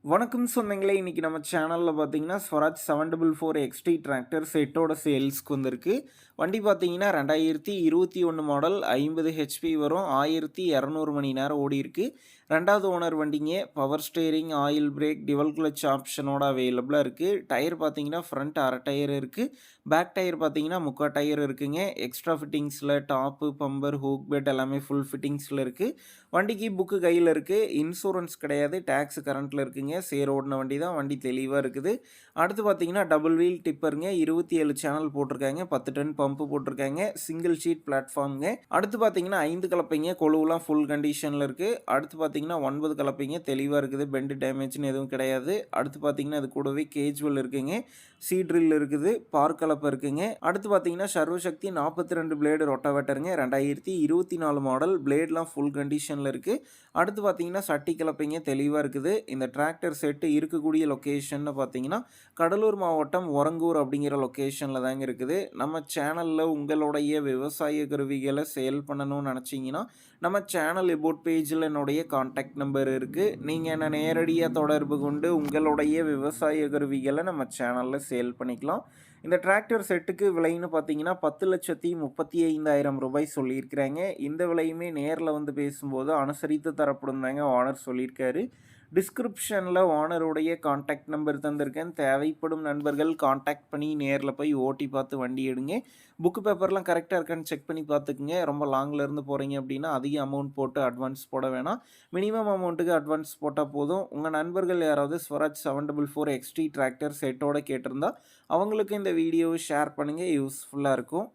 வணக்கம் சொந்தங்களே! இன்னைக்கு நம்ம சேனல்ல பார்த்தீங்கன்னா, ஸ்வராஜ் 744 எக்ஸ்டி டிராக்டர் செட்டோட சேல்ஸ்க்கு வந்திருக்கு. வண்டி பார்த்தீங்கன்னா 2021 மாடல் 50 ஹெச்பி வரும். 1200 மணி நேரம் ஓடியிருக்கு. 2வது ஓனர் வண்டிங்க. Power steering, oil brake, dual clutch ஆப்ஷனோட அவைலபிளா இருக்கு. டயர் பார்த்தீங்கன்னா, ஃப்ரண்ட் 1/2 டயர் இருக்கு. பேக் டயர் பார்த்தீங்கன்னா, 3/4 டயர் இருக்குங்க. எக்ஸ்ட்ரா ஃபிட்டிங்ஸ்ல டாப்பு, பம்பர், ஹூக் பெட் எல்லாமே ஃபுல் ஃபிட்டிங்ஸ்ல இருக்கு. வண்டிக்கு புக்கு கையில இருக்கு. இன்சூரன்ஸ் கிடையாது. டாக்ஸ் கரண்ட்ல இருக்குங்க. சேர் ஓடுன வண்டி தான். வண்டி தெளிவா இருக்குது. அடுத்து பார்த்தீங்கன்னா, டபுள் வீல் டிப்பருங்க. 27 சேனல் போட்டிருக்காங்க. 10 டன் பம்பு போட்டிருக்காங்க. சிங்கிள் ஷீட் பிளாட்ஃபார்ம்ங்க. அடுத்து பார்த்தீங்கன்னா, 5 கலப்பைங்க. கொலுவுலாம் ஃபுல் கண்டிஷன்ல இருக்கு. அடுத்து பார்த்தீங்கன்னா, 9 கலப்பைங்க. தெளிவா இருக்குது. பெண்ட் டேமேஜ்ன்னு எதுவும் கிடையாது. அடுத்து பார்த்தீங்கன்னா, அது கூடவே கேஜுவல் இருக்குங்க. சீட்ரில் இருக்குது. பார்க் கலப்பை இருக்குங்க. அடுத்து பார்த்தீங்கன்னா, சர்வசக்தி 42 பிளேடு ரொட்டாவேட்டருங்க. 2024 மாடல். பிளேட்லாம் ஃபுல் கண்டிஷன்ல இருக்கு. அடுத்து பார்த்தீங்கன்னா, சட்டி கலப்பைங்க தெளிவா இருக்குது. இந்த டிராக்டர் செட்டு இருக்கக்கூடிய லொக்கேஷன்னு பார்த்தீங்கன்னா, கடலூர் மாவட்டம் ஒரங்கூர் அப்படிங்கிற லொக்கேஷன்ல தாங்க இருக்குது. நம்ம சேனல்ல உங்களுடைய விவசாய கருவிகள சேல் பண்ணணும்னு நெனச்சீங்கன்னா, நம்ம சேனல் எபோட் பேஜ்ல என்னுடைய கான்டாக்ட் நம்பர் இருக்கு. நீங்க என்ன நேரடியா தொடர்பு கொண்டு உங்களுடைய விவசாய கருவிகள நம்ம சேனல்ல சேல் பண்ணிக்கலாம். இந்த டிராக்டர் செட்டுக்கு விலைன்னு பார்த்தீங்கன்னா, ரூ. 10,35,000 சொல்லியிருக்கிறாங்க. இந்த விலையுமே நேர்ல வந்து பேசும்போது அனுசரித்து தரப்படும் தாங்க ஓனர் சொல்லியிருக்காரு. டிஸ்கிரிப்ஷன்ல ஓனருடைய கான்டாக்ட் நம்பர் தந்திருக்கேன். தேவைப்படும் நண்பர்கள் கான்டாக்ட் பண்ணி நேர்ல போய் ஓட்டி பார்த்து வண்டி எடுங்க. புக் பேப்பர்லாம் கரெக்ட்டா இருக்கான்னு செக் பண்ணி பார்த்துக்குங்க. ரொம்ப லாங்ல இருந்து போறீங்க அப்படின்னா, அதிக அமௌண்ட் போட்டு அட்வான்ஸ் போட வேணாம். மினிமம் அமௌண்ட்டுக்கு அட்வான்ஸ் போட்டா போதும். உங்க நண்பர்கள் யாராவது ஸ்வராஜ் 744 எக்ஸ்டி டிராக்டர் செட்டோட கேட்டிருந்தா, அவங்களுக்கு இந்த வீடியோவ ஷேர் பண்ணுங்க. யூஸ்ஃபுல்லா இருக்கும்.